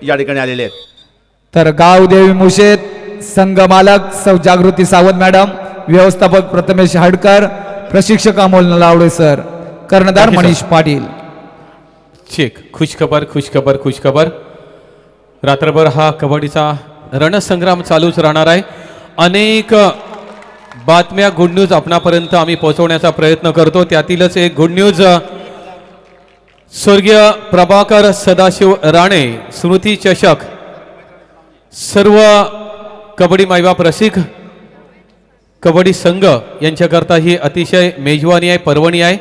या ठिकाणी आलेले आहेत. तर गावदेवी मुशेत संघ मालक सौ जागृती सावंत मॅडम, व्यवस्थापक प्रथमेश हडकर, प्रशिक्षक अमोल नलावडे सर, कर्णधार मनीष पाटील. चेक. खुशखबर खुशखबर खुशखबर. रात्रभर हा कबड्डीचा रणसंग्राम चालूच राहणार आहे. अनेक बातम्या गुड न्यूज आपणापर्यंत आम्ही पोहोचवण्याचा प्रयत्न करतो. त्यातीलच एक गुड न्यूज, स्वर्गीय प्रभाकर सदाशिव राणे स्मृती चषक सर्व कबड्डी मायबाप रसिक कबड्डी संघ यांच्याकरता ही अतिशय मेजवानी आहे, पर्वणी आहे.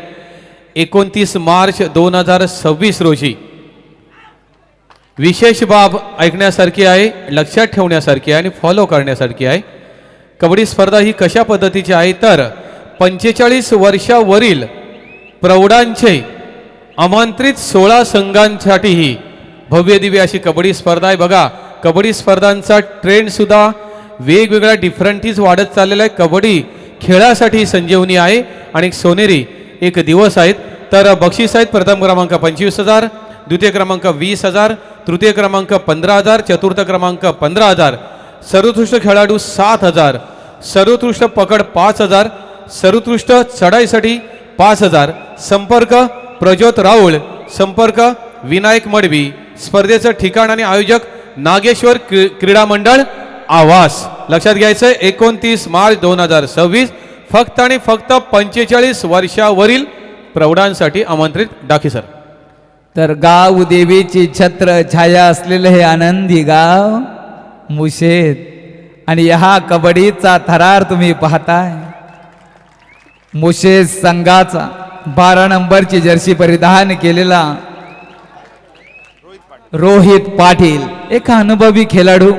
29 मार्च 2026 रोजी विशेष बाब ऐकण्यासारखी आहे, लक्षात ठेवण्यासारखी आहे आणि फॉलो करण्यासारखी आहे. कबड्डी स्पर्धा ही कशा पद्धतीची आहे तर 45 वर्षावरील प्रौढांचे आमंत्रित 16 संघांसाठी ही भव्य दिव्य अशी कबड्डी स्पर्धा आहे. बघा, कबड्डी स्पर्धांचा ट्रेंड सुद्धा वेगवेगळ्या डिफरंटीज वाढत चाललेला आहे. कबड्डी खेळासाठी संजीवनी आहे आणि सोनेरी एक दिवस आहेत. तर बक्षीस आहेत, प्रथम क्रमांक 25,000, द्वितीय क्रमांक 20,000, तृतीय क्रमांक 15,000, चतुर्थ क्रमांक 15,000, सर्वोत्कृष्ट खेळाडू 7,000, सर्वोत्कृष्ट पकड 5,000, सर्वोत्कृष्ट चढाईसाठी 5,000. संपर्क प्रज्योत राऊळ, संपर्क विनायक मडवी. स्पर्धेचं ठिकाण आणि आयोजक नागेश्वर क्रीडा मंडळ आवास. लक्षात घ्यायचं, 29 मार्च 2026 फक्त आणि फक्त 45 वर्षावरील प्रौढांसाठी आमंत्रित. डाकी सर. तर गाव देवीची छत्र छाया असलेलं हे आनंदी गाव मुशेत आणि हा कबड्डीचा थरार तुम्ही पाहताय. मुशेत संघाचा 12 नंबरची जर्सी परिधान केलेला रोहित पाटील एक अनुभवी खेळाडू,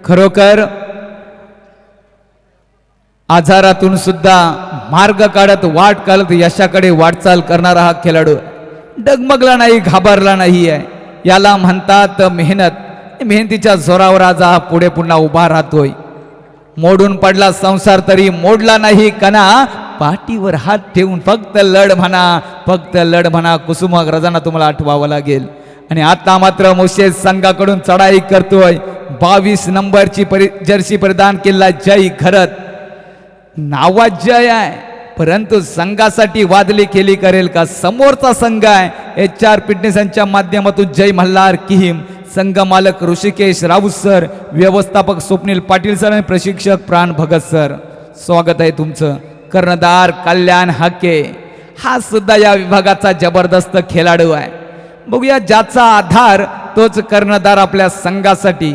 खरोखर आजारातून सुद्धा मार्ग काढत वाट काढत यशाकडे वाटचाल करणारा हा खेळाडू. डगमगला नाही, घाबरला नाही आहे. याला म्हणतात मेहनत. मेहनतीच्या जोरावर आज हा पुढे पुन्हा उभा राहतोय. मोडून पडला संसार तरी मोडला नाही कणा, पाठीवर हात ठेवून फक्त लढ म्हणा, फक्त लढ म्हणा. कुसुमाग्रजांना तुम्हाला आठवावं लागेल. आणि आता मात्र मुशेत संघाकडून चढाई करतोय. 22 नंबरची जर्सी परिधान केला जय खरत. नावात जय आहे, परंतु संघासाठी वादली केली करेल का? समोरचा संघ आहे HR फिटनेसच्या माध्यमातून जय मल्हार किहिम, संघ मालक ऋषिकेश राऊत सर, व्यवस्थापक स्वप्नील पाटील सर आणि प्रशिक्षक प्राण भगत सर. स्वागत आहे तुमचं. कर्णधार कल्याण हाके हा सुद्धा या विभागाचा जबरदस्त खेळाडू आहे. बघूया, ज्याचा आधार तोच कर्णधार आपल्या संघासाठी.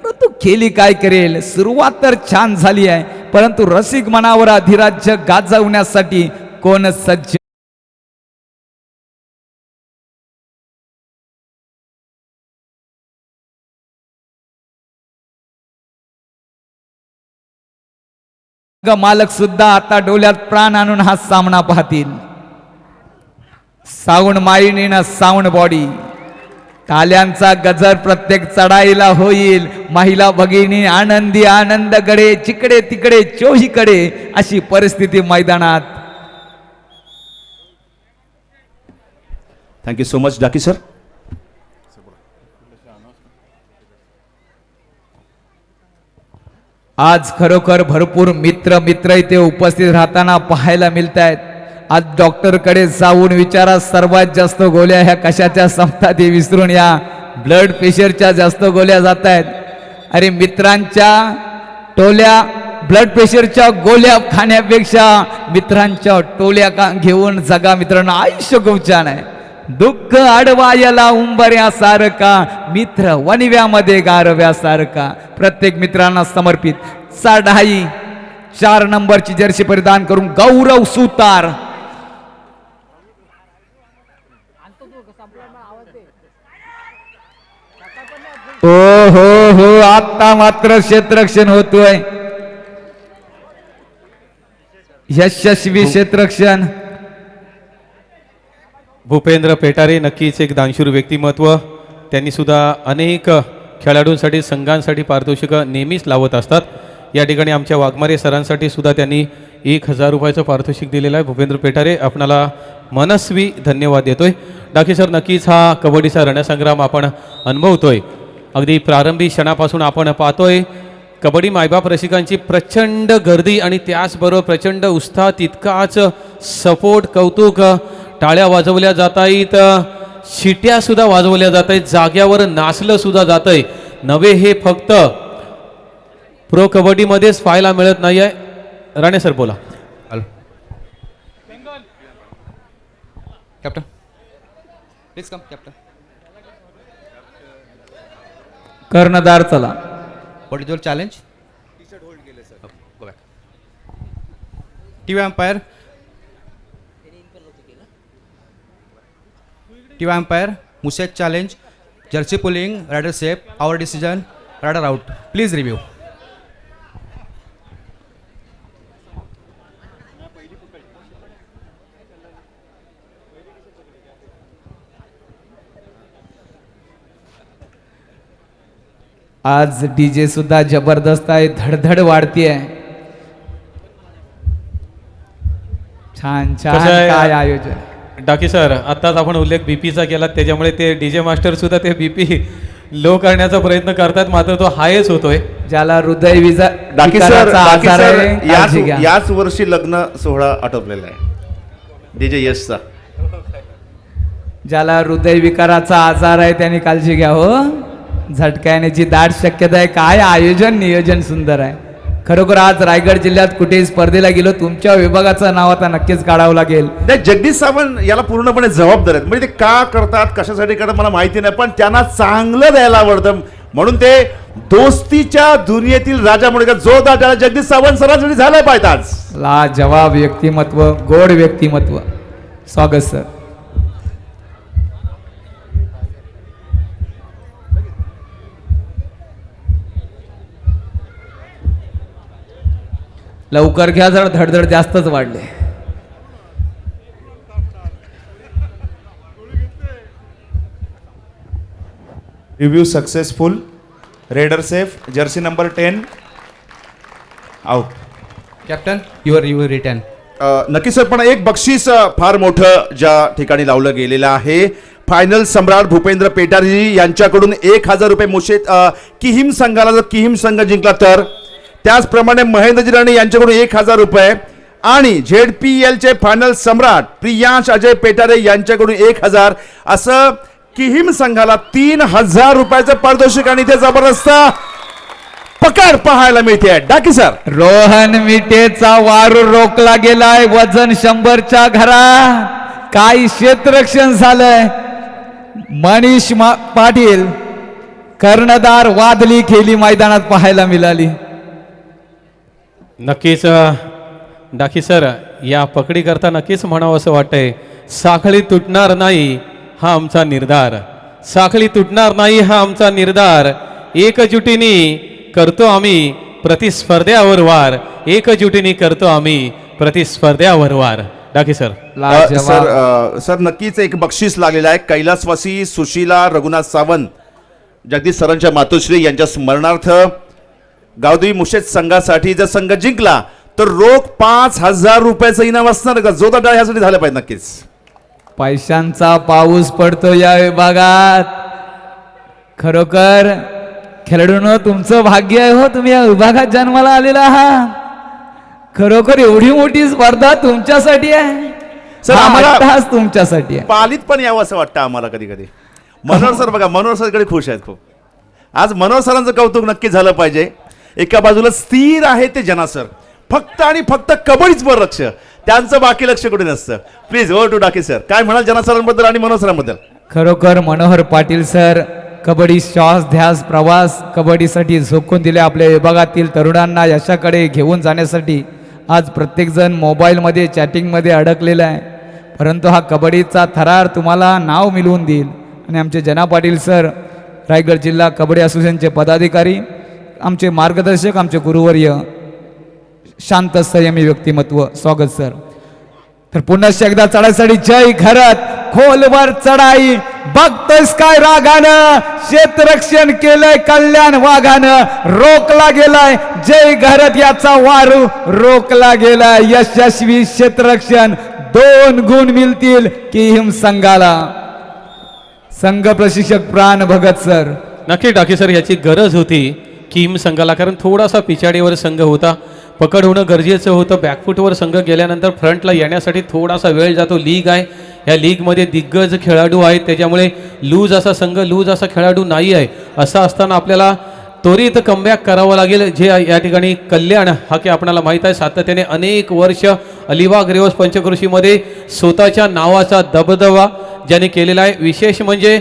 परंतु खेळी काय करेल? सुरुवात तर छान झाली आहे, परंतु रसिक मनावर अधिराज्य गाजवण्यासाठी कोण सज्ज? मालक सुद्धा आता डोल्यात प्राण आणून हा सामना पाहतील. Sound mind in a sound body. टाल्यांचा गजर प्रत्येक चढाईला होईल. महिला भगिनी आनंदी आनंदकडे, जिकडे तिकडे चोहीकडे अशी परिस्थिती मैदानात. Thank you so much Daki sir. आज खरोखर भरपूर मित्र इथे उपस्थित राहताना पाहायला मिळत आहेत. आज डॉक्टरकडे जाऊन विचारा, सर्वात जास्त गोळ्या ह्या कशाच्या संपतात हे विसरून या ब्लड प्रेशरच्या जास्त गोळ्या जात आहेत. अरे मित्रांच्या टोल्या ब्लड प्रेशरच्या गोळ्या खाण्यापेक्षा मित्रांच्या टोल्या का घेऊन जगा मित्रांनो. आयुष्य खूप छान आहे. दुःख आडवायला उंबऱ्यासारखा, मित्र वणव्यामध्ये गारव्यासारखा. प्रत्येक मित्रांना समर्पित. चढाई 4 नंबरची जर्सी परिधान करून गौरव सुतार. हो आता मात्र क्षेत्ररक्षण होतोय. यशस्वी क्षेत्ररक्षण. भूपेंद्र पेटारे नक्कीच एक दानशूर व्यक्तिमत्व. त्यांनी सुद्धा अनेक खेळाडूंसाठी संघांसाठी पारितोषिक नेहमीच लावत असतात. या ठिकाणी आमच्या वाघमारे सरांसाठी सुद्धा त्यांनी 1,000 रुपयाचं पारितोषिक दिलेलं आहे. भूपेंद्र पेटारे आपणाला मनस्वी धन्यवाद देतोय. डाके सर, नक्कीच हा कबड्डीचा रणसंग्राम आपण अनुभवतोय. अगदी प्रारंभी क्षणापासून आपण पाहतोय कबड्डी मायबाप रसिकांची प्रचंड गर्दी आणि त्याचबरोबर प्रचंड उत्साह, तितकाच सपोर्ट, कौतुक, टाळ्या वाजवल्या जात आहेत, शिट्या सुद्धा वाजवल्या जात आहेत, जाग्यावर नाचलं सुद्धा जात आहे. नवे हे फक्त प्रो कबड्डीमध्येच पाहायला मिळत नाही आहे. राणे सर बोला. Captain please come. कॅप्टन कर्णधार चला. What is your challenge? T-shirt hold केले sir. Go back. TV umpire. TV umpire. Muset challenge. Jersey pulling. Rider safe. Our decision. Rider out. Please review. आज DJ सुद्धा जबरदस्त आहे, धडधड वाढतीये. छान छान. कसं आहे? काय आयोजन. डाकी सर, आत्ताच आपण उल्लेख बीपीचा केला, त्याच्यामुळे ते डीजे मास्टर सुद्धा ते बीपी लो करण्याचा प्रयत्न करतात, मात्र तो हायच होतोय. ज्याला हृदय डाकी सर, विकाराचा डाकी आजार सर, आहे, काळजी घ्या. याच वर्षी लग्न सोहळा आटोपलेला आहे डीजे यशचा. ज्याला हृदय विकाराचा आजार आहे त्याने काळजी घ्या हो. झटका येण्याची दाट शक्यता आहे. काय आयोजन, नियोजन सुंदर आहे खरोखर. आज रायगड जिल्ह्यात कुठेही स्पर्धेला गेलो, तुमच्या विभागाचं नाव आता नक्कीच काढावं लागेल. नाही, जगदीश सावंत याला पूर्णपणे जबाबदार आहेत. म्हणजे ते का करतात, कशासाठी करतात मला माहिती नाही, पण त्यांना चांगलं द्यायला आवडतं म्हणून ते दोस्तीच्या दुनियेतील राजा म्हणून जोरदार त्याला जगदीश सावंत सरांसाठी झालं पाहिजे आज. लाजवाब व्यक्तिमत्व, गोड व्यक्तिमत्व. स्वागत सर. लवकर घ्या, जरा धडधड जास्तच वाढले. Review successful. Raider safe. Jersey number 10 out. Captain, your return. नक्की सर, पण एक बक्षीस फार मोठं ज्या ठिकाणी लावलं गेलेलं आहे. फायनल सम्राट भूपेंद्र पेटारजी यांच्याकडून 1,000 रुपये मोशेत किहिम संघाला जर किहिम संघ जिंकला तर, त्याचप्रमाणे महेंद्रजी राणे यांच्याकडून 1,000 रुपये आणि ZPL चे फायनल सम्राट प्रियांश अजय पेटारे यांच्याकडून 1,000 असं किहिम संघाला 3,000 रुपयाचं पारितोषिक आणि इथे जबरदस्त पकड पाहायला मिळते. डाकी सर. रोहन मिटेचा वारू रोखला गेलाय. वजन 100च्या घरात. काय क्षेत्ररक्षण झालंय. मनीष पाटील कर्णधार वादली खेळी मैदानात पाहायला मिळाली. नक्कीच डाकी सर, या पकडी करता नक्कीच म्हणावं असं वाटतंय, साखळी तुटणार नाही हा आमचा निर्धार. साखळी तुटणार नाही हा आमचा निर्धार. एकजुटीने करतो आम्ही प्रतिस्पर्ध्यावर वार. एकजुटीने करतो आम्ही प्रतिस्पर्ध्यावर वार. डाकी सर. सर नक्कीच एक बक्षीस लागलेलं आहे. कैलासवासी सुशीला रघुनाथ सावंत जगदीश सरांच्या मातोश्री यांच्या स्मरणार्थ गावदेवी मुशेत संघासाठी जर संघ जिंकला तर रोख 5,000 रुपयाचं इनाम असणार का? जोरदार टाळ्या ह्यासाठी झाल्या पाहिजे नक्कीच. पैशांचा पाऊस पडतो या विभागात. खरोखर खेळाडूंनो, तुमचं भाग्य आहे हो, तुम्ही या विभागात जन्माला आलेला आहात. खरोखर एवढी मोठी स्पर्धा तुमच्यासाठी आहे. सर, आम्हाला तुमच्यासाठी आहे. पालीत पण यावं असं वाटतं आम्हाला कधी कधी. मनोहर सर बघा, मनोहर सरकडे खुश आहेत खूप. आज मनोहर सरांचं कौतुक नक्की झालं पाहिजे. एका बाजूला स्थिर आहे ते जना सर, फक्त आणि फक्त कबड्डीच वर लक्ष, त्यांचं बाकी लक्ष कुठे नसतं. Please over to Daki sir. काय म्हणाल जना सरांबद्दल आणि मनोहर सरांबद्दल? खरोखर मनोहर पाटील सर कबड्डी श्वास ध्यास प्रवास कबड्डीसाठी झोकून दिले. आपल्या विभागातील तरुणांना यशाकडे घेऊन जाण्यासाठी आज प्रत्येकजण मोबाईलमध्ये चॅटिंगमध्ये अडकलेला आहे, परंतु हा कबड्डीचा थरार तुम्हाला नाव मिळवून देईल. आणि आमचे जना पाटील सर रायगड जिल्हा कबड्डी असोसिएशनचे पदाधिकारी, आमचे मार्गदर्शक, आमचे गुरुवर्य, शांत संयमी व्यक्तिमत्व. स्वागत सर. तर पुन्हा एकदा चढाईसाठी जय घरत. खोलवर चढाई बघतोयस काय रागानं. क्षेत्ररक्षण केलंय कल्याण वाघानं. रोखला गेलाय जय घरत याचा वारू रोखला गेलाय. यशस्वी क्षेत्ररक्षण 2 गुण मिळतील किहिम संघाला. संघ प्रशिक्षक प्राण भगत सर नक्की टाकी सर, याची गरज होती किम संघाला, कारण थोडासा पिछाडीवर संघ होता, पकड होणं गरजेचं होतं. बॅकफुटवर संघ गेल्यानंतर फ्रंटला येण्यासाठी थोडासा वेळ जातो. लीग आहे, या लीगमध्ये दिग्गज खेळाडू आहेत, त्याच्यामुळे लूज असा संघ, लूज असा खेळाडू नाही आहे. असं असताना आपल्याला त्वरित कमबॅक करावं लागेल. जे या ठिकाणी कल्याण हाके आपल्याला माहीत आहे, सातत्याने अनेक वर्ष अलिबाग रेवस पंचक्रोशीमध्ये स्वतःच्या नावाचा दबदबा ज्याने केलेला आहे. विशेष म्हणजे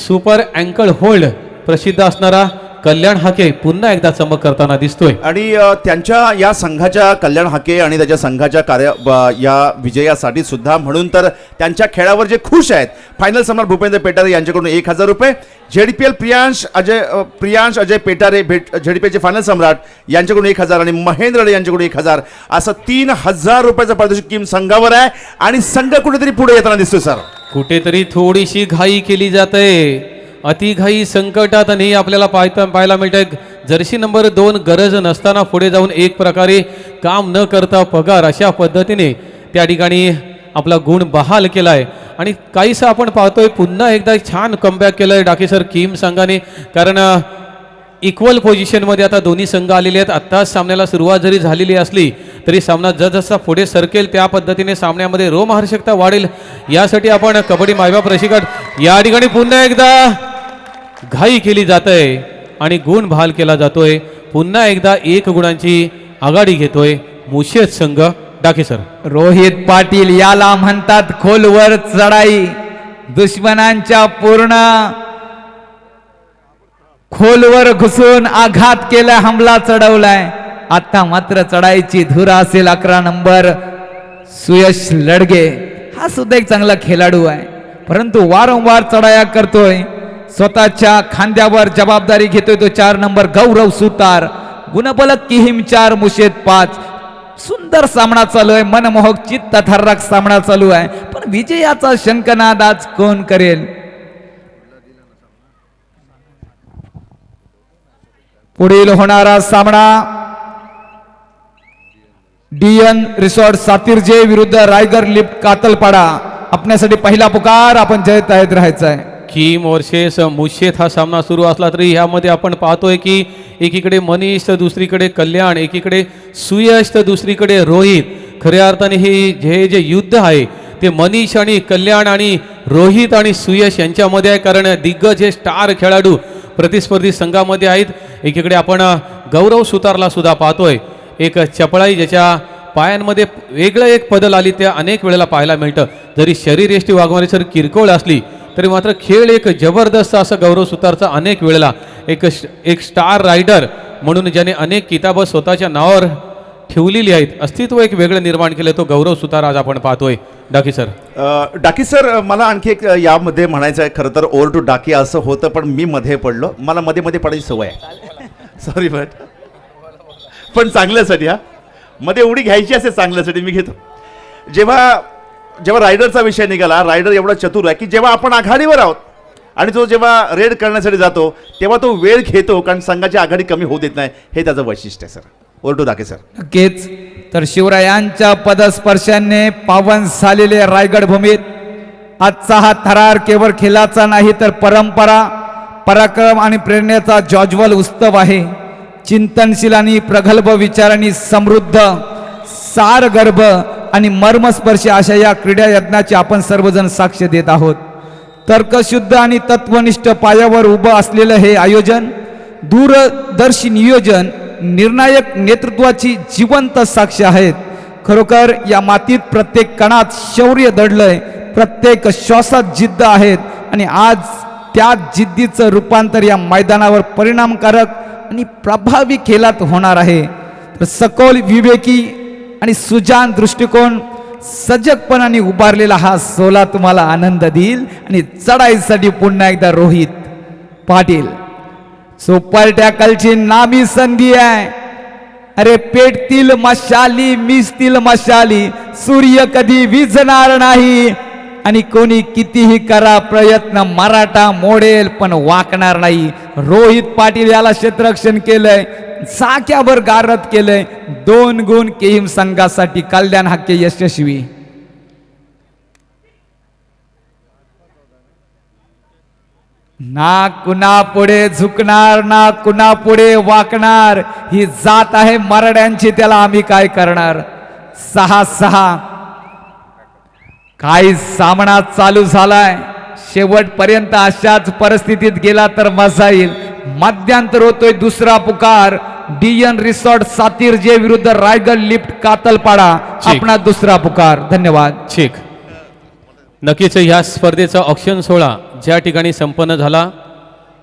सुपर अँकल होल्ड प्रसिद्ध असणारा कल्याण हाके पुन्हा एकदा चमक करताना दिसतोय. आणि त्यांच्या या संघाच्या कल्याण हाके आणि त्याच्या संघाच्या या विजयासाठी सुद्धा, म्हणून तर त्यांच्या खेळावर जे खुश आहेत, फायनल सम्राट भूपेंद्र पेटारे यांच्याकडून 1000 रुपये, झेडपीएल प्रियांश अजय पेटारे झेडपीएलचे फायनल सम्राट यांच्याकडून 1000 आणि महेंद्र अडे यांच्याकडून 1000, असं 3000 रुपयाचा पारितोषिक किम संघावर आहे. आणि संघ कुठेतरी पुढे येताना दिसतोय सर. कुठेतरी थोडीशी घाई केली जाते, अतिघाई संकटात नाही आपल्याला पाहायला मिळतंय. जर्सी नंबर 2 गरज नसताना पुढे जाऊन एक प्रकारे काम न करता पगार, अशा पद्धतीने त्या ठिकाणी आपला गुण बहाल केलाय. आणि काहीसं आपण पाहतोय पुन्हा एकदा छान कमबॅक केलंय डाके सर किम संघाने, कारण इक्वल पोझिशनमध्ये आता दोन्ही संघ आलेले आहेत. आत्ताच सामन्याला सुरुवात जरी झालेली असली तरी सामना जसजसा पुढे सरकेल त्या पद्धतीने सामन्यामध्ये रोमहर्षकता वाढेल. यासाठी आपण कबड्डी मायबाप रसिकात या ठिकाणी पुन्हा एकदा घाई केली जाते आणि गुण बहाल केला जातोय. पुन्हा एकदा 1 गुणांची आघाडी घेतोय मुशेद संघ. डाके सर, रोहित पाटील, याला म्हणतात खोलवर चढाई. दुश्मनांच्या पूर्ण खोलवर घुसून आघात केला, हमला चढवलाय. आता मात्र चढाईची धूर असेल 11 नंबर सुयश लडगे. हा सुद्धा एक चांगला खेळाडू आहे, परंतु वारंवार चढाया करतोय, स्वतःच्या खांद्यावर जबाबदारी घेतोय. तो 4 नंबर गौरव सुतार. गुणफलक किहिम 4 मुशेद 5. सुंदर सामना चालू आहे, मनमोहक चित्तथरारक सामना चालू आहे, पण विजयाचा शंखनाद आज कोण करेल? पुढील होणारा सामना डीएन रिसॉर्ट सातिर्जे विरुद्ध रायगर लिफ्ट कातलपाडा. आपल्यासाठी पहिला पुकार, आपण जय तयारीत राहायचं आहे. किम वर्सेस मुशेद हा सामना सुरू असला तरी ह्यामध्ये आपण पाहतोय की एकीकडे मनीष तर दुसरीकडे कल्याण, एकीकडे सुयश तर दुसरीकडे रोहित. खऱ्या अर्थाने हे जे युद्ध आहे ते मनीष आणि कल्याण आणि रोहित आणि सुयश यांच्यामध्ये आहे, कारण दिग्गज हे स्टार खेळाडू प्रतिस्पर्धी संघामध्ये आहेत. एकीकडे आपण गौरव सुतारला सुद्धा पाहतोय, एक चपळाई ज्याच्या पायांमध्ये वेगळं एक बदल आली ते अनेक वेळेला पाहायला मिळतं. जरी शरीरयष्टी वागणारी सर किरकोळ असली तरी मात्र खेळ एक जबरदस्त असं गौरव सुतारचा अनेक वेळेला एक स्टार रायडर म्हणून ज्याने अनेक किताबं स्वतःच्या नावावर ठेवलेली आहेत, अस्तित्व एक वेगळं निर्माण केलं, तो गौरव सुतार आज आपण पाहतोय. डाकी सर, डाकी सर, मला आणखी एक यामध्ये म्हणायचं आहे. खरं तर ओव्हर टू डाकी असं होतं, पण मी मध्ये पडलो, मला मध्ये मध्ये पडायची सवय आहे. सॉरी पण चांगल्यासाठी, हा मध्ये उडी घ्यायची असेल चांगल्यासाठी मी घेतो. जेव्हा रायडरचा विषय निघाला, रायडर एवढा चतुर आहे की जेव्हा आपण आघाडीवर आहोत आणि तो जेव्हा रेड करण्यासाठी जातो तेव्हा तो वेळ घेतो, कारण संघाची आघाडी कमी होऊ देत नाही. हे त्याचं वैशिष्ट्य आहे सर. ओव्हर टू डाके सर. नक्कीच. तर शिवरायांच्या पदस्पर्शाने पावन झालेले रायगड भूमीत आजचा हा थरार केवळ खेळाचा नाही तर परंपरा, पराक्रम आणि प्रेरणेचा ज्वाज्वल उत्सव आहे. चिंतनशील आणि प्रगल्भ विचारांनी समृद्ध, सार गर्भ आणि मर्मस्पर्शी अशा या क्रीडा यज्ञाची आपण सर्वजण साक्ष देत आहोत. तर्कशुद्ध आणि तत्वनिष्ठ पायावर उभं असलेलं हे आयोजन, दूरदर्शी नियोजन, निर्णायक नेतृत्वाची जिवंत साक्ष आहेत. खरोखर या मातीत प्रत्येक कणात शौर्य दडलंय, प्रत्येक श्वासात जिद्द आहेत आणि आज त्या जिद्दीचं रूपांतर या मैदानावर परिणामकारक आणि प्रभावी खेळात होणार आहे. तर सखोल विवेकी आणि सुजान दृष्टिकोन सजगपणाने उभारलेला हा सोला तुम्हाला आनंद देईल. आणि चढाईसाठी पुन्हा एकदा रोहित पाटील. सुपर टॅकलची नामी संधी आहे. अरे पेटतील मशाली, मिसतील मशाली, सूर्य कधी विझणार नाही आणि कोणी कितीही करा प्रयत्न, मराठा मोडेल पण वाकणार नाही. रोहित पाटील याला क्षेत्ररक्षण केलंय, साक्यावर गारद केलंय. 2 गुण केम संघासाठी. कल्याण हाके यशस्वी. ना कुणा पुढे झुकणार ना कुणा पुढे वाकणार, ही जात आहे मराठ्यांची, त्याला आम्ही काय करणार. 6-6 काय सामना चालू झालाय. शेवटपर्यंत अशाच परिस्थितीत गेला तर मजा येईल. मध्यांतर होतोय दुसरा पुकार. डीएन रिसॉर्ट सातीर जे विरुद्ध रायगड लिफ्ट कातलपाडा ठीक. आपला दुसरा पुकार. धन्यवाद. ठीक. नक्कीच ह्या स्पर्धेचा ऑक्शन सोहळा ज्या ठिकाणी संपन्न झाला,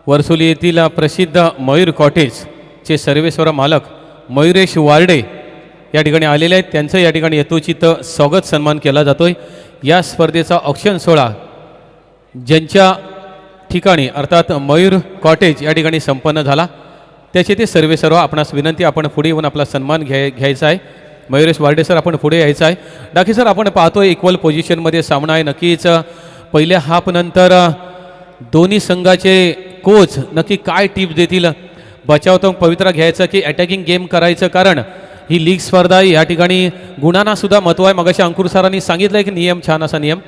वर्सोली येथील प्रसिद्ध मयूर कॉटेजचे सर्वेश्वर मालक मयुरेश वार्डे या ठिकाणी आलेले आहेत. त्यांचं या ठिकाणी यथोचित स्वागत सन्मान केला जातोय. या स्पर्धेचा ऑक्शन सोहळा ज्यांच्या ठिकाणी अर्थात मयूर कॉटेज या ठिकाणी संपन्न झाला, त्याचे ते सर्वेसर्व आपणास विनंती, आपण पुढे येऊन आपला सन्मान घ्यायचा आहे. मयुरेश वार्डे सर, आपण पुढे यायचं आहे. डाकी सर, आपण पाहतोय इक्वल पोझिशनमध्ये सामना आहे. नक्कीच पहिल्या हाफनंतर दोन्ही संघाचे कोच नक्की काय टिप्स देतील, बचावतो पवित्रा घ्यायचं की अटॅकिंग गेम करायचं, कारण ही लीग स्पर्धा आहे. या ठिकाणी गुणांना सुद्धा महत्त्व आहे. मगाशी अंकुर सरांनी सांगितलं की नियम छान असा नियम.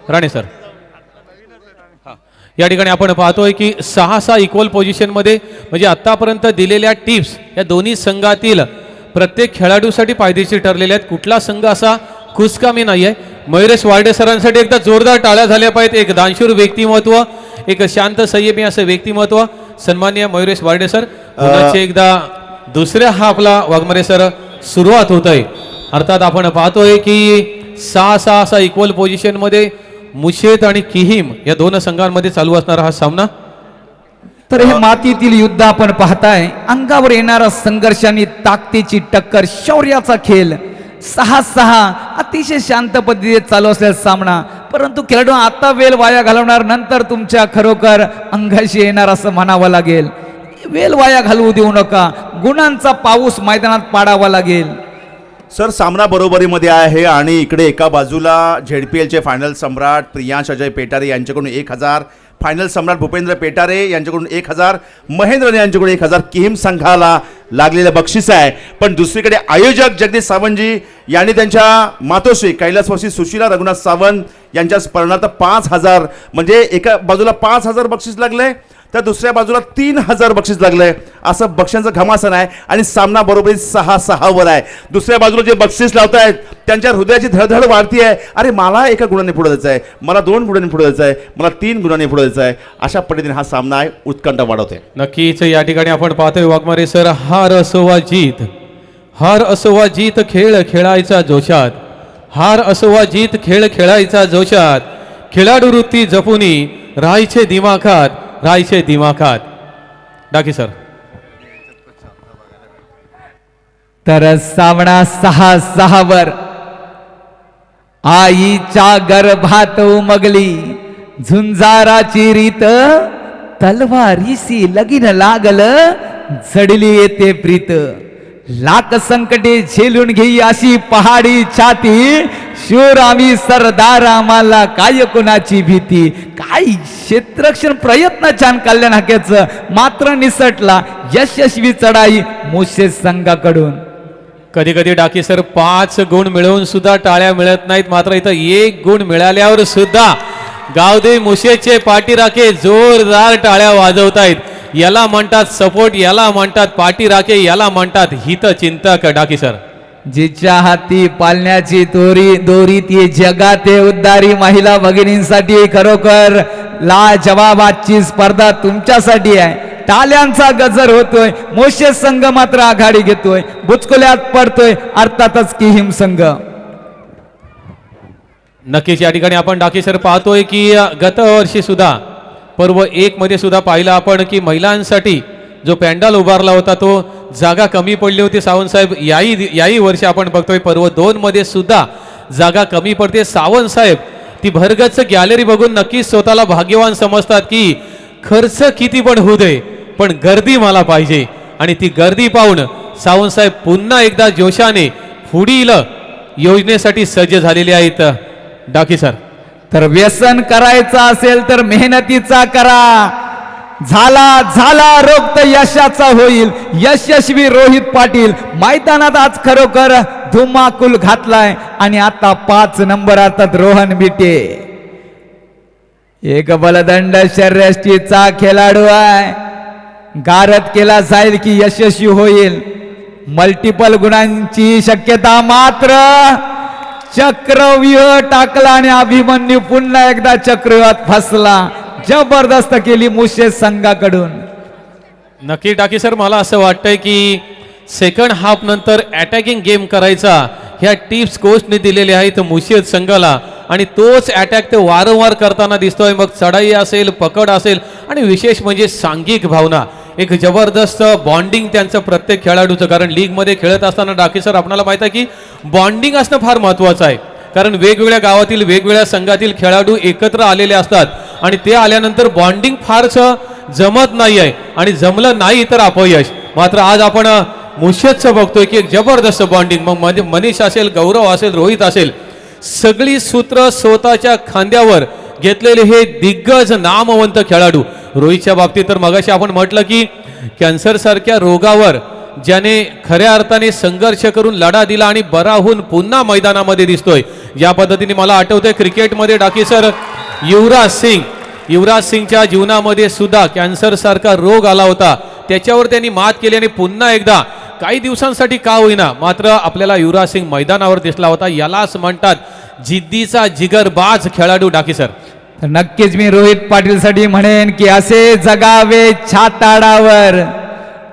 राणे सर, या ठिकाणी आपण पाहतोय की 6-6 इक्वल पोझिशनमध्ये, म्हणजे आत्तापर्यंत दिलेल्या टिप्स या दोन्ही संघातील प्रत्येक खेळाडूसाठी फायदेशीर ठरलेले आहेत. कुठला संघ असा खुशकामी नाही आहे. मयुरेश वार्डे सरांसाठी एकदा जोरदार टाळ्या झाल्या पाहिजेत. एक दानशूर व्यक्तिमत्व, एक शांत संयमी असं व्यक्तिमत्व, सन्माननीय मयुरेश वार्डे सर. पुन्हा एकदा दुसऱ्या हाफला वाघमारे सर सुरुवात होत आहे. अर्थात आपण पाहतोय की 6-6 असा इक्वल पोझिशनमध्ये मुशेत आणि किहीम या दोन संघांमध्ये चालू असणारा हा सामना. तर हे मातीतील युद्ध आपण पाहताय. अंगावर येणारा संघर्ष आणि ताकदीची टक्कर, शौर्याचा खेळ. 6-6 अतिशय शांत पद्धतीने चालू असलेला सामना, परंतु खेळाडू आता वेळ वाया घालवणार, नंतर तुमच्या खरोखर अंगाशी येणार असं म्हणावं लागेल. वेळ वाया घालवू देऊ नका. गुणांचा पाऊस मैदानात पाडावा लागेल. सर, सामना बरोबरीमध्ये आहे आणि इकडे एका बाजूला झेडपीएलचे फायनल सम्राट प्रियांश अजय पेटारे यांच्याकडून 1000, फायनल सम्राट भूपेंद्र पेटारे यांच्याकडून 1000, महेंद्र यांच्याकडून 1000 किहीम संघाला लागलेलं बक्षीस आहे. पण दुसरीकडे आयोजक जगदीश सावंतजी यांनी त्यांच्या मातोश्री कैलासवासी सुशीला रघुनाथ सावंत यांच्या स्मरणार्थ 5000, म्हणजे एका बाजूला 5000 बक्षीस लागले तर दुसऱ्या बाजूला 3000 बक्षीस लागलंय. असं बक्षांचं घमासन आहे आणि सामना बरोबर 6-6 वर आहे. दुसऱ्या बाजूला जे बक्षीस लावतायत त्यांच्या हृदयाची धडधड वाढती आहे. अरे, मला एका गुणाने पुढे जायचं आहे, मला 2 गुणांनी पुढे जायचं आहे, मला 3 गुणांनी पुढे जायचं आहे. अशा पद्धतीने हा सामना आहे, उत्कंठा वाढवते. नक्कीच या ठिकाणी आपण पाहतोय वाघमारे सर, हार असो वा जीत, हार असो वा जीत, खेळ खेळायचा जोशात, हार असो वा जीत, खेळ खेळायचा जोशात, खेळाडू वृत्ती जपुनी राहायचे दिमाखात, राहायचे दिमाखात. डाकी सर. तर सामना 6-6 वर. आईच्या गर्भात उमगली झुंजाराची रीत, तलवारीसी लगीन लागल झडली येते प्रीत. लाख संकटे झेलून घेई अशी पहाडी छाती, शूर आम्ही सरदार आम्हाला काय कुणाची भीती. काय क्षेत्ररक्षण प्रयत्न छान कल्याण हाक्याचं, मात्र निसटला यशस्वी चढाई मोशे संघाकडून. कधी कधी डाकी सर 5 गुण मिळवून सुद्धा टाळ्या मिळत नाहीत, मात्र इथं 1 गुण मिळाल्यावर सुद्धा गावदेवी मुशेचे पाठीराखे जोरदार टाळ्या वाजवतायत. याला म्हणतात सपोर्ट, याला म्हणतात पाठीराखे, याला म्हणतात हितचिंतक. डाकी सर. जिच्या हाती पालण्याची दोरी ती जगाते उद्धारी महिला भगिनींसाठी खरोखर लाजवाबाची स्पर्धा तुमच्यासाठी आहे. टाळ्यांचा गजर होतोय. मोशे संघ मात्र आघाडी घेतोय, बुचकुल्यात पडतोय अर्थातच किहीम संघ. नक्कीच या ठिकाणी आपण डाकी सर पाहतोय की गत वर्षी सुद्धा पर्व 1 मध्ये सुद्धा पाहिलं आपण की महिलांसाठी जो पॅन्डल उभारला होता तो जागा कमी पडली होती. सावंत साहेब, याही वर्षी आपण बघतोय पर्व 2 मध्ये सुद्धा जागा कमी पडते. सावंत साहेब ती भरगच्च गॅलरी बघून नक्कीच स्वतःला भाग्यवान समजतात की खर्च किती पण होऊ दे, पण गर्दी मला पाहिजे. आणि ती गर्दी पाहून सावंत साहेब पुन्हा एकदा जोशाने पुढील योजनेसाठी सज्ज झालेले आहेत. डाकी सर. तर व्यसन करायचं असेल तर मेहनतीचा करा. झाला रोग तर यशाचा होईल. यशस्वी रोहित पाटील मैदानात आज खरोखर धुमाकूल घातलाय आणि आता 5 नंबर अर्थात रोहन बिटे. एक बलदंड शर्यतीचा खेळाडू आहे. गारद केला जाईल की यशस्वी होईल. मल्टिपल गुणांची शक्यता, मात्र चक्रव्यूह टाकला आणि अभिमन्यू पुन्हा एकदा चक्रव्यूहात फसला. जबरदस्त केली मुशेद संघाकडून. नक्की टाकी सर, मला असं वाटतंय की सेकंड हाफ नंतर अटॅकिंग गेम करायचा ह्या टिप्स कोचने दिलेल्या आहेत मुशीद संघाला आणि तोच अटॅक ते वारंवार करताना दिसतोय. मग चढाई असेल, पकड असेल आणि विशेष म्हणजे सांघिक भावना, एक जबरदस्त बॉन्डिंग त्यांचं प्रत्येक खेळाडूचं. कारण लीगमध्ये खेळत असताना डाकी सर आपल्याला माहित आहे की बॉन्डिंग असणं फार महत्त्वाचं आहे. कारण वेगवेगळ्या गावातील वेगवेगळ्या संघातील खेळाडू एकत्र आलेले असतात आणि ते आल्यानंतर बॉन्डिंग फारसं जमत नाही आहे आणि जमलं नाही तर अपयश. मात्र आज आपण मुशेदचं बघतोय की एक जबरदस्त बॉन्डिंग. मग मनीष असेल, गौरव असेल, रोहित असेल, सगळी सूत्र स्वतःच्या खांद्यावर घेतलेले हे दिग्गज नामवंत खेळाडू. रोहितच्या बाबतीत तर मगाशी आपण म्हटलं की कॅन्सर सारख्या रोगावर ज्याने खऱ्या अर्थाने संघर्ष करून लढा दिला आणि बरा होऊन पुन्हा मैदानामध्ये दिसतोय. या पद्धतीने मला आठवतंय क्रिकेटमध्ये डाकी सर युवराज सिंगच्या जीवनामध्ये सुद्धा कॅन्सर सारखा रोग आला होता. त्याच्यावर त्यांनी मात केली आणि पुन्हा एकदा काही दिवसांसाठी का होईना मात्र आपल्याला युवराज सिंग मैदानावर दिसला होता. यालाच म्हणतात जिद्दीचा जिगरबाज खेळाडू डाकी सर. तर नक्कीच मी रोहित पाटील साठी म्हणेन की असे जगावे छाताडावर,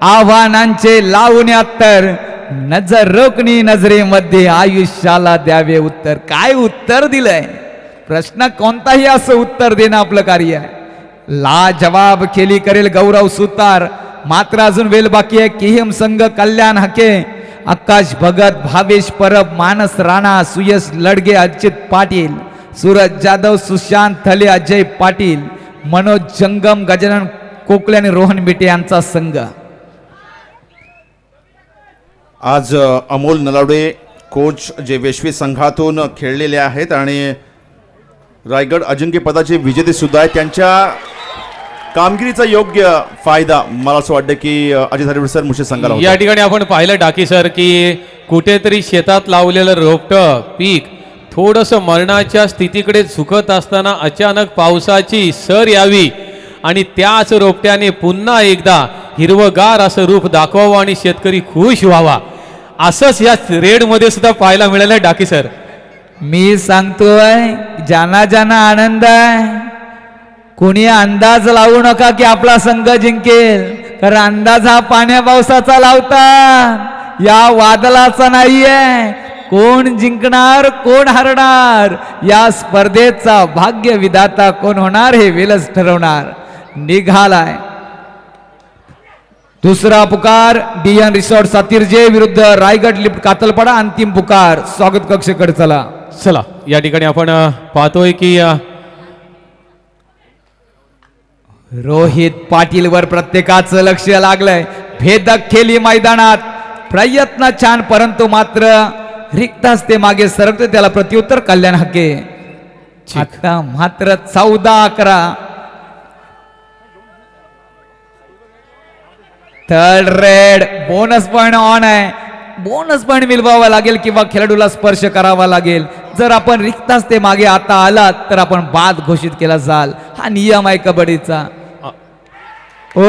आव्हानांचे लावून अत्तर, नजर रोखणी नजरेमध्ये आयुष्याला द्यावे उत्तर. काय उत्तर दिलंय? प्रश्न कोणताही असं उत्तर देणं आपलं कार्य आहे. लाजवाब खेळी करेल गौरव सुतार, मात्र अजून वेल बाकी आहे. किहिम संघ, कल्याण हके, आकाश भगत, भावेश परब, मानस राणा, सुयश लडगे, अजित पाटील, सूरज जाधव, सुशांत थले, अजय पाटील, मनोज जंगम, गजानन कोकळे आणि रोहन मिटे यांचा संघ. आज अमोल नलावडे कोच जे वेश्वी संघातून खेळलेले आहेत आणि रायगड अजिंक्यपदाचे विजेते सुद्धा आहेत. त्यांच्या कामगिरीचा योग्य फायदा मला असं वाटतं की अजित हरिवड सर मुशेद संघाला होता. या ठिकाणी आपण पाहिलं डाकी सर की कुठेतरी शेतात लावलेलं रोपटं पीक थोडंसं मरणाच्या स्थितीकडे झुकत असताना अचानक पावसाची सर यावी आणि त्याच रोपट्याने पुन्हा एकदा हिरवगार असं रूप दाखवावं आणि शेतकरी खुश व्हावा, असंच या रेडमध्ये सुद्धा पाहायला मिळालं डाकी सर. मी सांगतोय ज्यांना ज्यांना आनंद आहे, कोणी अंदाज लावू नका की आपला संघ जिंकेल. कारण अंदाज हा पाण्या पावसाचा लावता, या वादळाचा नाहीये. कोण जिंकणार, कोण हरणार, या स्पर्धेचा भाग्य विधाता कोण होणार हे वेलच ठरवणार. निघालाय दुसरा पुकार, डीएन रिसॉर्ट सातिर्जे विरुद्ध रायगड लिफ्ट कातलपाडा. अंतिम पुकार स्वागत कक्षकडे. चला या ठिकाणी आपण पाहतोय की रोहित पाटील वर प्रत्येकाचं लक्ष लागलंय. भेदक खेळी मैदानात, प्रयत्न छान, परंतु मात्र रिक्ताच ते मागे सरकते. त्याला प्रत्युत्तर कल्याण हके. आता मात्र 14-11. Third red, bonus point on आहे. बोनस पॉइंट मिळवावा लागेल किंवा खेळाडूला स्पर्श करावा लागेल. जर आपण रिक्ताच ते मागे आता आलात तर आपण बाद घोषित केला जाल. हा नियम आहे कबड्डीचा. हो,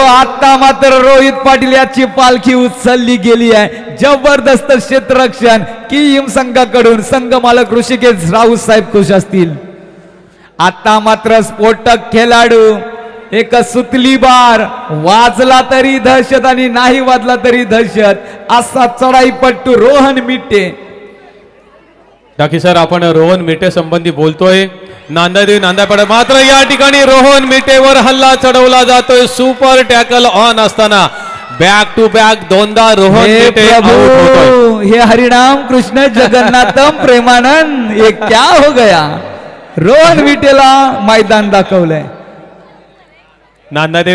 आता मात्र रोहित पाटील याची पालखी उचलली गेली आहे. जबरदस्त क्षेत्ररक्षण किम संघाकडून. संघ मालक ऋषिकेश राऊत साहेब खुश असतील. आता मात्र स्फोटक खेळाडू, एक सुतली बार, वाजला तरी दहशत आणि नाही वाजला तरी दहशत, असा चढाईपट्टू रोहन मिटे. डाकी सर आपण रोहन मिटे संबंधी बोलतोय. नांदापाडा मात्र या ठिकाणी रोहन मिटेवर हल्ला चढवला जातोय. सुपर टॅकल ऑन असताना बॅक टू बॅक दोनदा रोहन हे मिटे out होतोय. प्रभू, हे हरिनाम कृष्ण जगन्नाथम प्रेमानंद, ये क्या हो गया. रोहन विटेला मैदान दाखवलंय.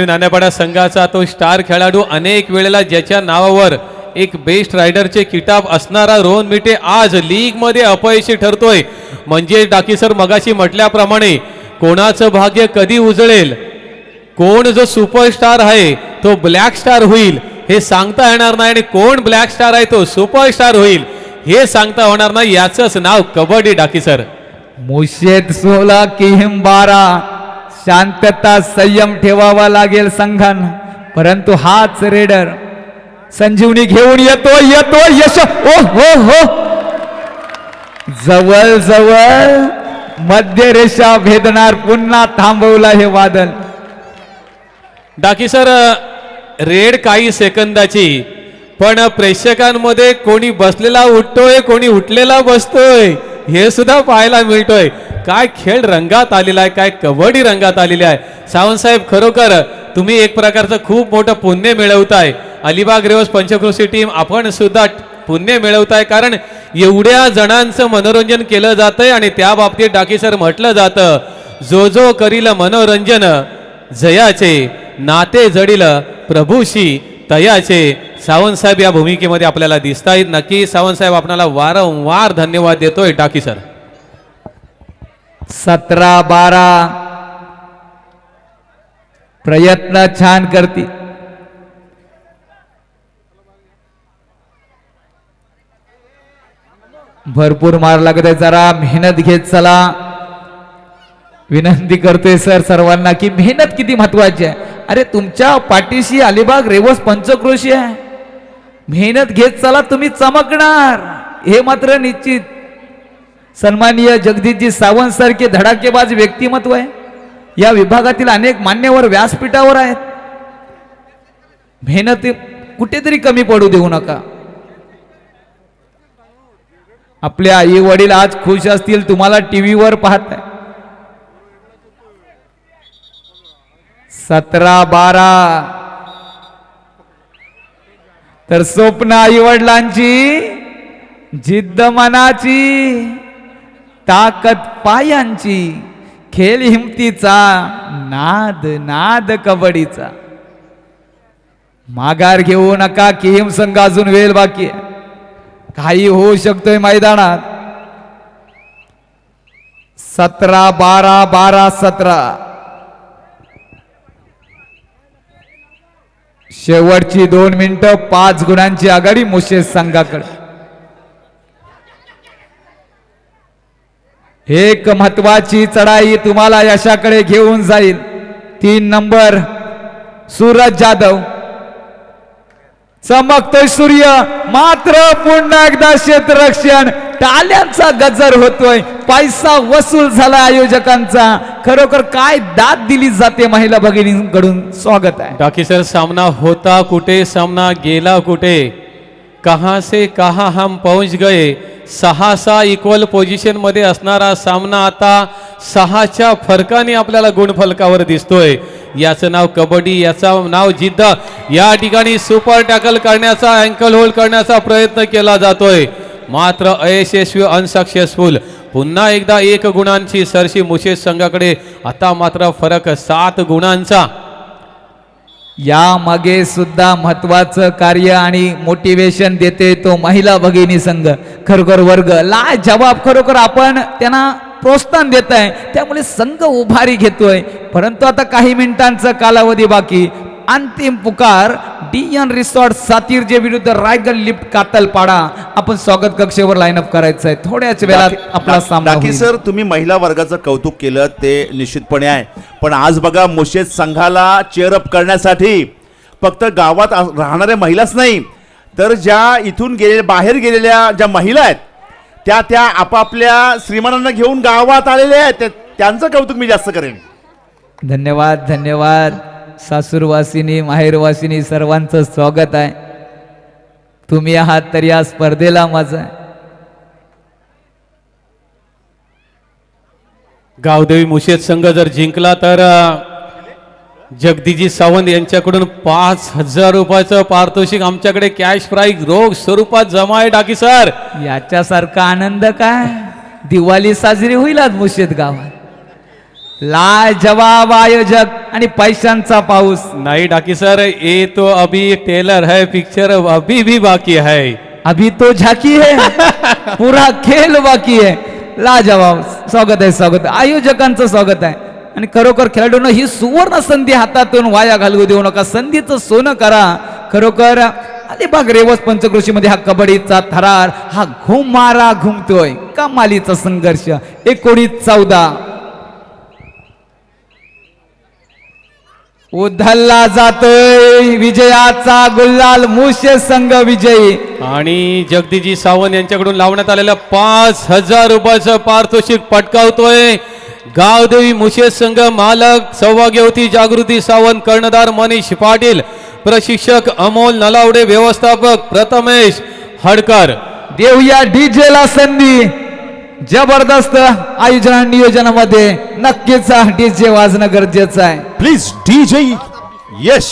नांदापाडा संघाचा तो स्टार खेळाडू, अनेक वेळेला ज्याच्या नावावर एक बेस्ट रायडरचे किताब असणारा रोहन मिटे आज लीग मध्ये अपयशी ठरतोय. म्हणजे डाकी सर मगाशी म्हटल्याप्रमाणे कोणाचं भाग्य कधी उजळेल, कोण जो सुपरस्टार आहे तो ब्लॅक स्टार होईल हे सांगता येणार नाही आणि कोण ब्लॅक स्टार आहे तो सुपरस्टार होईल हे सांगता होणार नाही. याचंच नाव कबड्डी डाकी सर. मुशेद 16 किहिम 12. शांतता संयम ठेवावा लागेल संघान, परंतु हाच रेडर संजीवनी घेऊन येतो यश ओ हो हो जवळ जवळ मध्यरेषा भेदणार, पुन्हा थांबवला हे वादळ. डाकी सर, रेड काही सेकंदाची, पण प्रेक्षकांमध्ये कोणी बसलेला उठतोय, कोणी उठलेला बसतोय हे सुद्धा पाहायला मिळतोय. काय खेळ रंगात आलेला आहे, काय कबड्डी रंगात आलेली आहे. सावंतसाहेब, खरोखर तुम्ही एक प्रकारचं खूप मोठं पुण्य मिळवताय. अलिबाग रेवस पंचक्रोशी टीम आपण सुद्धा पुण्य मिळवताय, कारण एवढ्या जणांचं मनोरंजन केलं जातंय आणि त्या बाबतीत डाकी सर म्हटलं जातं, जो जो करील मनोरंजन जयाचे, नाते जडील प्रभूशी तयाचे. सावंतसाहेब या भूमिकेमध्ये आपल्याला दिसत आहेत. नक्की सावंतसाहेब आपल्याला वारंवार धन्यवाद देतोय डाकी सर. 17-12 प्रयत्न छान करती. भरपूर मार लागत आहे, जरा मेहनत घेत चला. विनंती करतोय सर सर्वांना की मेहनत किती महत्वाची आहे. अरे तुमच्या पाठीशी अलिबाग रेवस पंचक्रोशी आहे, मेहनत घेत चला, तुम्ही चमकणार हे मात्र निश्चित. सन्माननीय जगदीशजी सावंत सारखे धडाकेबाज व्यक्तिमत्व आहे. या विभागातील अनेक मान्यवर व्यासपीठावर आहेत. मेहनत कुठेतरी कमी पडू देऊ नका. आपले आई वडील आज खुश असतील, तुम्हाला टीव्हीवर पाहताय. 17-12 तर स्वप्न आई वडिलांची, जिद्द मनाची, ताकद पायांची, खेळ हिमतीचा, नाद नाद कबड्डीचा. माघार घेऊ नका, किहिम संघ अजून वेळ बाकी आहे, काही होऊ शकतोय मैदानात. 17-12 12-17 शेवटची 2 मिनिटं, 5 गुणांची आघाडी मुशेस संघाकडे. एक महत्वाची चढाई तुम्हाला यशाकडे घेऊन जाईल. 3 नंबर सूरज जाधव, चमकतोय सूर्य, मात्र पुन्हा एकदा क्षेत्ररक्षण, टाळ्यांचा गजर होतोय, पैसा वसूल झाला आयोजकांचा. खरोखर काय दाद दिली जाते महिला भगिनींकडून. स्वागत आहे डाकी सर. सामना होता कुठे, सामना गेला कुठे, कहां से कहां हम पहुंच गए. 6-6 इक्वल पोझिशन मध्ये असणारा सामना आता 6च्या फरकाने आपल्याला गुणफलकावर दिसतोय. याचं नाव कबड्डी, याचं नाव जिद्द. या ठिकाणी सुपर टॅकल करण्याचा, अँकल होल्ड करण्याचा प्रयत्न केला जातोय, मात्र अयशस्वी, अनसक्सेसफुल. पुन्हा एकदा 1 गुणांची सरशी मुशेस संघाकडे. आता मात्र फरक 7 गुणांचा. या मागे सुद्धा महत्वाचं कार्य आणि मोटिवेशन देते तो महिला भगिनी संघ. खरोखर वर्ग ला जवाब, खरोखर आपण त्यांना प्रोत्साहन देत आहे, त्यामुळे संघ उभारी घेतोय. परंतु आता काही मिनिटांचा कालावधी बाकी. अंतिम पुकार डीएन रिसॉर्ट सातीर्जे विरुद्ध रायगड लिफ्ट कातलपाडा. आपण स्वागत कक्षेवर लाईनअप करायचं आहे. थोड्याच वेळात आपला सामना डाकी होईल. सर, तुम्ही महिला वर्गाचं कौतुक केलं ते निश्चितपणे आहे, पण आज बघा मुशेस संघाला चेअरअप करण्यासाठी फक्त गावात राहणाऱ्या महिलाच नाही, तर ज्या इथून बाहेर गेलेल्या ज्या महिला आहेत त्या आपापल्या श्रीमानांना घेऊन गावात आलेल्या आहेत, त्यांचं कौतुक मी जास्त करेन. धन्यवाद धन्यवाद. सासूरवासिनी, माहेरवासिनी सर्वांचं स्वागत आहे. तुम्ही आहात तर या स्पर्धेला मजा आहे. गावदेवी मुशेस संघ जर जिंकला तर जगदीजी सावंत यांच्याकडून 5,000 रुपयाचं पारितोषिक आमच्याकडे कॅश प्राईज रोख स्वरूपात जमा आहे. डाकी सर, याच्यासारखा आनंद काय, दिवाळी साजरी होईल आज मुशेत गावात. लाजवाब आयोजक आणि पैशांचा पाऊस. नहीं डाकी सर, ये तो अभी टेलर है, पिक्चर अभी भी बाकी है. अभी तो झाकी है, पुरा खेळ बाकी आहे. लाजवाब. स्वागत आहे, स्वागत आहे, आयोजकांचं स्वागत आहे. आणि खरोखर खेळाडूंना ही सुवर्ण संधी हातातून वाया घालवू देऊ नका. संधीचं सोनं करा. खरोखर अलिबाग रेवस पंचक्रोशी मध्ये हा कबड्डीचा थरार, हा घुमारा घुमतोय. कमालीचा संघर्ष. 19-14 उधळला जातोय विजयाचा गुल्लाल मुशे संघ विजयी. आणि जगदीजी सावंत यांच्याकडून लावण्यात आलेलं 5,000 रुपयाचं पारितोषिक पटकावतोय गावदेवी मुशे संघ. मालक सौभाग्यवती जागृती सावंत, कर्णधार मनीष पाटील, प्रशिक्षक अमोल नलावडे, व्यवस्थापक प्रथमेश हडकर. देऊया डीजे ला संधी. जबरदस्त आयोजन नियोजनामध्ये नक्कीच डीजे वाजणं गरजेचं आहे. Please DJ Yash.